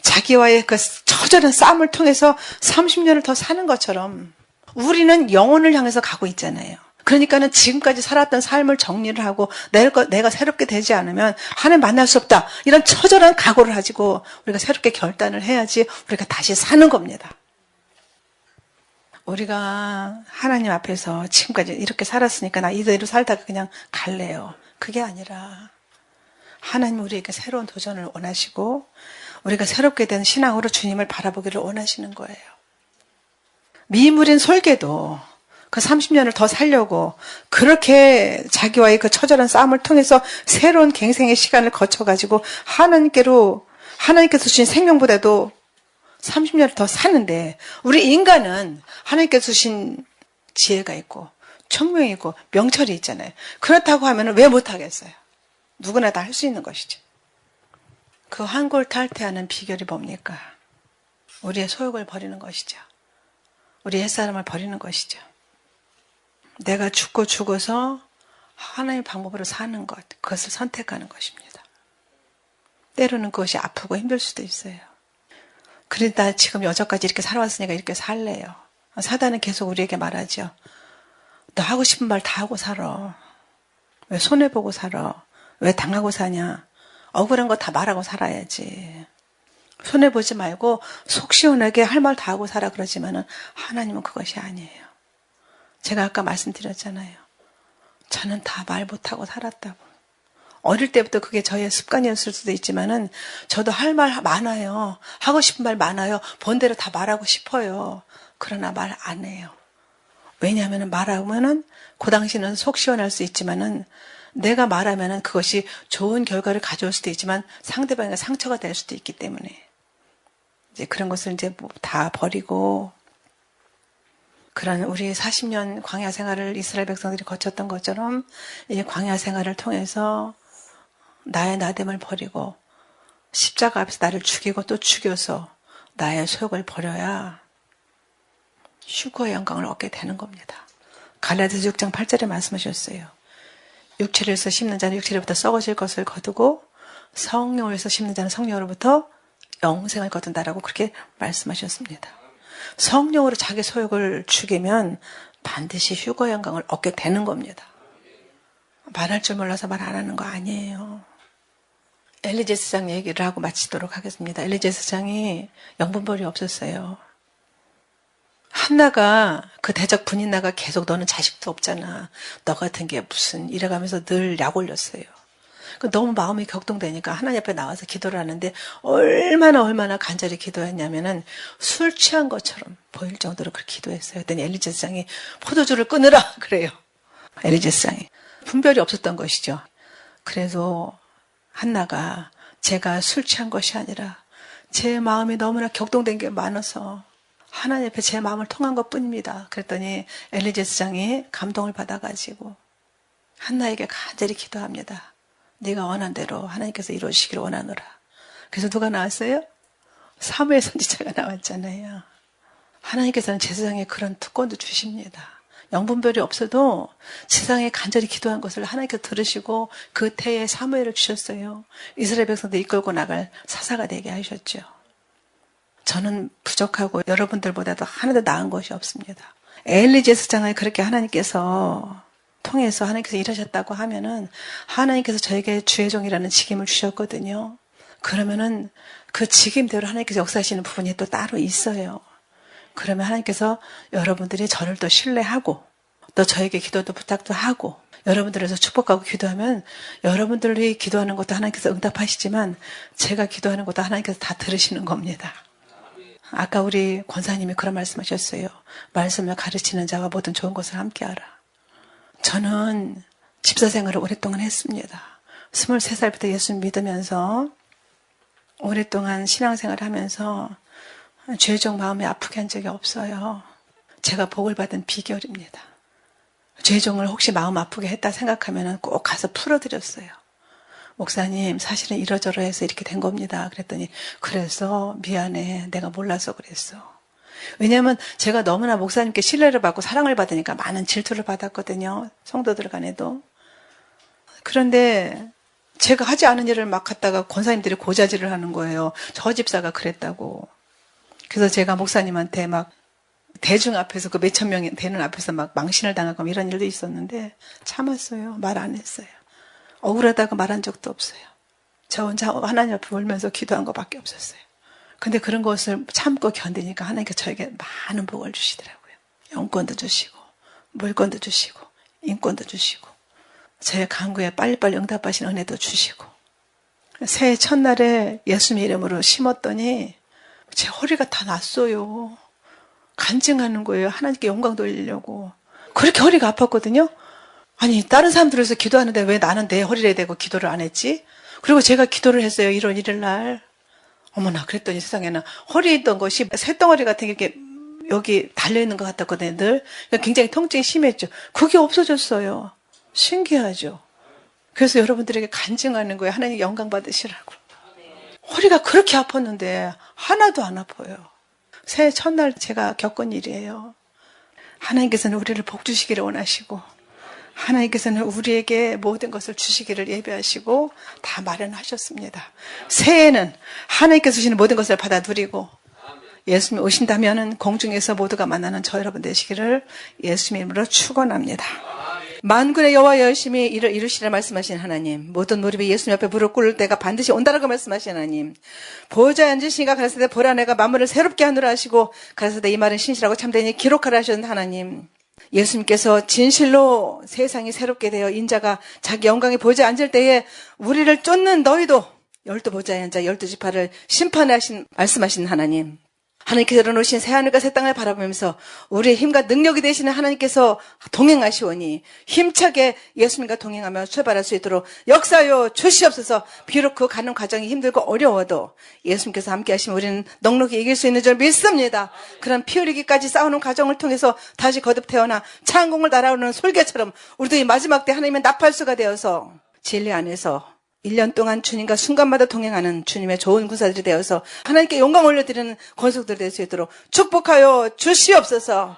A: 자기와의 그 처절한 싸움을 통해서 30년을 더 사는 것처럼 우리는 영혼을 향해서 가고 있잖아요. 그러니까는 지금까지 살았던 삶을 정리를 하고 내가 새롭게 되지 않으면 하나님 만날 수 없다. 이런 처절한 각오를 가지고 우리가 새롭게 결단을 해야지 우리가 다시 사는 겁니다. 우리가 하나님 앞에서 지금까지 이렇게 살았으니까 나 이대로 살다가 그냥 갈래요. 그게 아니라 하나님 우리에게 새로운 도전을 원하시고 우리가 새롭게 된 신앙으로 주님을 바라보기를 원하시는 거예요. 미물인 솔개도 그 30년을 더 살려고 그렇게 자기와의 그 처절한 싸움을 통해서 새로운 갱생의 시간을 거쳐가지고 하나님께서 주신 생명보다도 30년을 더 사는데, 우리 인간은 하나님께서 주신 지혜가 있고 총명이 있고 명철이 있잖아요. 그렇다고 하면 왜 못하겠어요? 누구나 다 할 수 있는 것이죠. 그 환골탈태하는 비결이 뭡니까? 우리의 소욕을 버리는 것이죠. 우리 옛사람을 버리는 것이죠. 내가 죽고 죽어서 하나님의 방법으로 사는 것, 그것을 선택하는 것입니다. 때로는 그것이 아프고 힘들 수도 있어요. 그러다 지금 여태까지 이렇게 살아왔으니까 이렇게 살래요. 사단은 계속 우리에게 말하죠. 너 하고 싶은 말 다 하고 살아. 왜 손해보고 살아? 왜 당하고 사냐? 억울한 거 다 말하고 살아야지. 손해보지 말고 속 시원하게 할 말 다 하고 살아. 그러지만은 하나님은 그것이 아니에요. 제가 아까 말씀드렸잖아요. 저는 다 말 못하고 살았다고. 어릴 때부터 그게 저의 습관이었을 수도 있지만은 저도 할 말 많아요. 하고 싶은 말 많아요. 본대로 다 말하고 싶어요. 그러나 말 안 해요. 왜냐하면 말하면은 그 당시는 속 시원할 수 있지만은 내가 말하면은 그것이 좋은 결과를 가져올 수도 있지만 상대방에게 상처가 될 수도 있기 때문에 이제 그런 것을 이제 다 버리고 그런 우리 40년 광야 생활을 이스라엘 백성들이 거쳤던 것처럼 이 광야 생활을 통해서 나의 나됨을 버리고 십자가 앞에서 나를 죽이고 또 죽여서 나의 소욕을 버려야 휴거의 영광을 얻게 되는 겁니다. 갈라디아서 6장 8절에 말씀하셨어요. 육체로서 심는 자는 육체로부터 썩어질 것을 거두고 성령으로서 심는 자는 성령으로부터 영생을 거둔다라고 그렇게 말씀하셨습니다. 성령으로 자기 소욕을 죽이면 반드시 휴거의 영광을 얻게 되는 겁니다. 말할 줄 몰라서 말 안 하는 거 아니에요. 엘리 제사장 얘기를 하고 마치도록 하겠습니다. 엘리 제사장이 영분별이 없었어요. 한나가 그 대적 분인나가 계속 너는 자식도 없잖아. 너 같은 게 무슨 이래가면서 늘 약 올렸어요. 너무 마음이 격동되니까 하나님 앞에 나와서 기도를 하는데 얼마나 간절히 기도했냐면은 술 취한 것처럼 보일 정도로 그렇게 기도했어요. 그랬더니 엘리 제사장이 포도주를 끊으라 그래요. 엘리 제사장이 분별이 없었던 것이죠. 그래서 한나가 제가 술 취한 것이 아니라 제 마음이 너무나 격동된 게 많아서 하나님 앞에 제 마음을 통한 것뿐입니다. 그랬더니 엘리 제사장이 감동을 받아가지고 한나에게 간절히 기도합니다. 네가 원한 대로 하나님께서 이루어주시기를 원하노라. 그래서 누가 나왔어요? 사무엘 선지자가 나왔잖아요. 하나님께서는 제사장에 그런 특권도 주십니다. 영분별이 없어도 세상에 간절히 기도한 것을 하나님께서 들으시고 그 태에 사무엘을 주셨어요. 이스라엘 백성들 이끌고 나갈 사사가 되게 하셨죠. 저는 부족하고 여러분들보다도 하나도 나은 것이 없습니다. 엘리 제사장을 그렇게 하나님께서 통해서 하나님께서 일하셨다고 하면은 하나님께서 저에게 주의 종이라는 직임을 주셨거든요. 그러면은 그 직임대로 하나님께서 역사하시는 부분이 또 따로 있어요. 그러면 하나님께서 여러분들이 저를 또 신뢰하고 또 저에게 기도도 부탁도 하고 여러분들에서 축복하고 기도하면 여러분들이 기도하는 것도 하나님께서 응답하시지만 제가 기도하는 것도 하나님께서 다 들으시는 겁니다. 아까 우리 권사님이 그런 말씀하셨어요. 말씀을 가르치는 자와 모든 좋은 것을 함께하라. 저는 집사생활을 오랫동안 했습니다. 23살부터 예수 믿으면서 오랫동안 신앙생활을 하면서 죄종 마음에 아프게 한 적이 없어요. 제가 복을 받은 비결입니다. 죄종을 혹시 마음 아프게 했다 생각하면 꼭 가서 풀어드렸어요. 목사님 사실은 이러저러해서 이렇게 된 겁니다. 그랬더니 그래서 미안해. 내가 몰라서 그랬어. 왜냐하면 제가 너무나 목사님께 신뢰를 받고 사랑을 받으니까 많은 질투를 받았거든요. 성도들 간에도. 그런데 제가 하지 않은 일을 막 갖다가 권사님들이 고자질을 하는 거예요. 저 집사가 그랬다고. 그래서 제가 목사님한테 막 대중 앞에서 그 몇천 명이 되는 앞에서 막 망신을 당하고 이런 일도 있었는데 참았어요. 말 안 했어요. 억울하다고 말한 적도 없어요. 저 혼자 하나님 앞에 울면서 기도한 것밖에 없었어요. 근데 그런 것을 참고 견디니까 하나님께서 저에게 많은 복을 주시더라고요. 영권도 주시고 물권도 주시고 인권도 주시고 제 간구에 빨리빨리 응답하신 은혜도 주시고 새해 첫날에 예수님 이름으로 심었더니 제 허리가 다 났어요. 간증하는 거예요. 하나님께 영광 돌리려고. 그렇게 허리가 아팠거든요. 아니 다른 사람들에서 기도하는데 왜 나는 내 허리에 대고 기도를 안 했지? 그리고 제가 기도를 했어요. 1월 1일 날. 어머나 그랬더니 세상에는 허리에 있던 것이 쇳덩어리 같은 게 이렇게 여기 달려있는 것 같았거든요. 늘. 굉장히 통증이 심했죠. 그게 없어졌어요. 신기하죠. 그래서 여러분들에게 간증하는 거예요. 하나님 영광 받으시라고. 허리가 그렇게 아팠는데 하나도 안 아파요. 새해 첫날 제가 겪은 일이에요. 하나님께서는 우리를 복 주시기를 원하시고 하나님께서는 우리에게 모든 것을 주시기를 예배하시고 다 마련하셨습니다. 새해에는 하나님께서 주시는 모든 것을 받아 누리고 예수님 오신다면 공중에서 모두가 만나는 저 여러분 되시기를 예수님 이름으로 축원합니다. 만군의 여호와 열심히 일을 이루시라 말씀하신 하나님, 모든 무릎이 예수님 앞에 무릎 꿇을 때가 반드시 온다라고 말씀하신 하나님, 보호자에 앉으시니까 가라사대 보라 내가 만물을 새롭게 하느라 하시고 가라사대 이 말은 신실하고 참되니 기록하라 하셨는 하나님, 예수님께서 진실로 세상이 새롭게 되어 인자가 자기 영광의 보호자에 앉을 때에 우리를 쫓는 너희도 12 보좌에 앉아 12지파를 심판하신 말씀하신 하나님, 하나님께서 열어놓으신 새하늘과 새 땅을 바라보면서 우리의 힘과 능력이 되시는 하나님께서 동행하시오니 힘차게 예수님과 동행하며 출발할 수 있도록 역사하여 주시옵소서. 비록 그 가는 과정이 힘들고 어려워도 예수님께서 함께 하시면 우리는 넉넉히 이길 수 있는 줄 믿습니다. 그런 피 흘리기까지 싸우는 과정을 통해서 다시 거듭 태어나 창공을 날아오르는 솔개처럼 우리도 이 마지막 때 하나님의 나팔수가 되어서 진리 안에서 1년 동안 주님과 순간마다 동행하는 주님의 좋은 군사들이 되어서 하나님께 영광 올려드리는 권속들 될 수 있도록 축복하여 주시옵소서.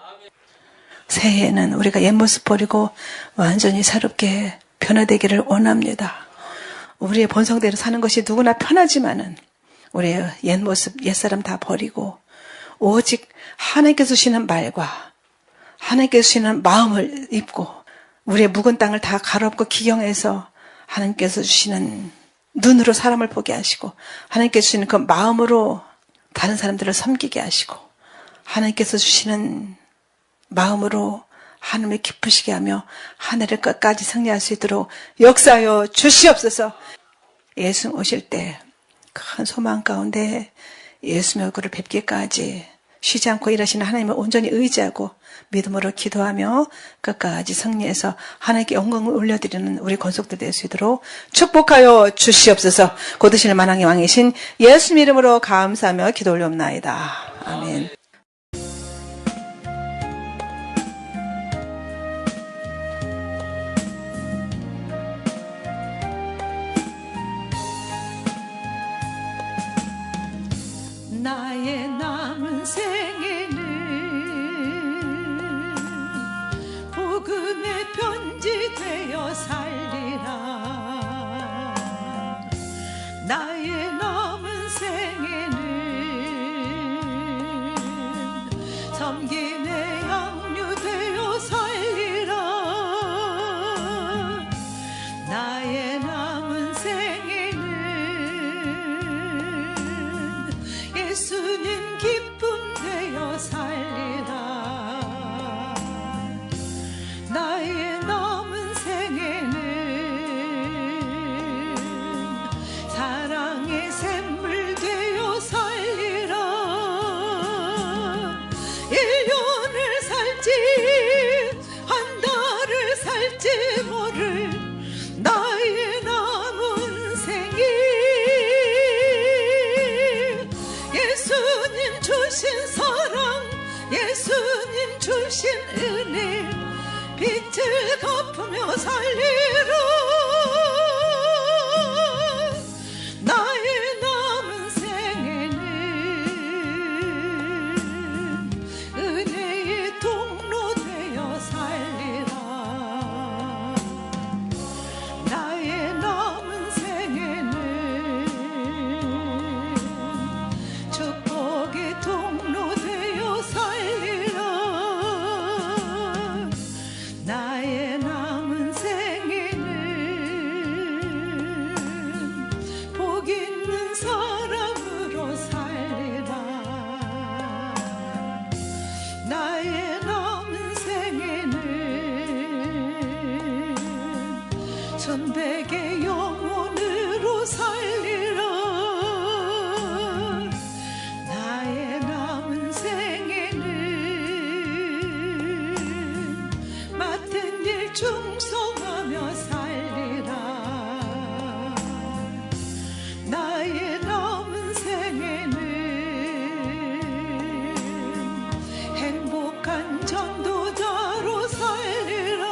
A: 새해에는 우리가 옛모습 버리고 완전히 새롭게 변화되기를 원합니다. 우리의 본성대로 사는 것이 누구나 편하지만은 우리의 옛모습, 옛사람 다 버리고 오직 하나님께서 주시는 말과 하나님께서 주시는 마음을 입고 우리의 묵은 땅을 다 갈아엎고 기경해서 하나님께서 주시는 눈으로 사람을 보게 하시고 하나님께서 주시는 그 마음으로 다른 사람들을 섬기게 하시고 하나님께서 주시는 마음으로 하늘을 기쁘시게 하며 하늘을 끝까지 승리할 수 있도록 역사하여 주시옵소서. 예수 오실 때 큰 소망 가운데 예수의 얼굴을 뵙기까지 쉬지 않고 일하시는 하나님을 온전히 의지하고 믿음으로 기도하며 끝까지 승리해서 하나님께 영광을 올려드리는 우리 권속들 될 수 있도록 축복하여 주시옵소서. 고드시는 만왕의 왕이신 예수님 이름으로 감사하며 기도 올려옵나이다. 아멘.
B: 나의 남은 생에는 복음의 편지 되어 살리라. 나의 남은 생에는 살지 한 달을 살지 모를 나의 남은 생일 예수님 주신 사랑 예수님 주신 은혜 빛을 갚으며 살리라 나의 남은 생에는 은혜의 통로 되어 살리라 나의 남은 생에는 축복의 통로 되어 살리라 나의 남은 생에는 복 있는 사람으로 살리라 나의 남은 생에는 천백의 영혼으로 살리라 나의 남은 생에는 맡은 일 충성하며 살리라 나의 남은 생에는 행복한 전도자로 살리라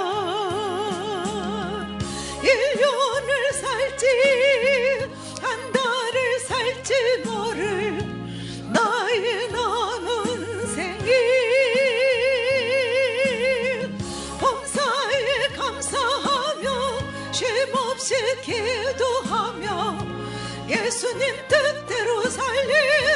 B: 1년을 살지 한 달을 살지 모를 나의 남은 생일 범사에 감사하며 쉼없이 기도하며 예수님 뜻대로 살리라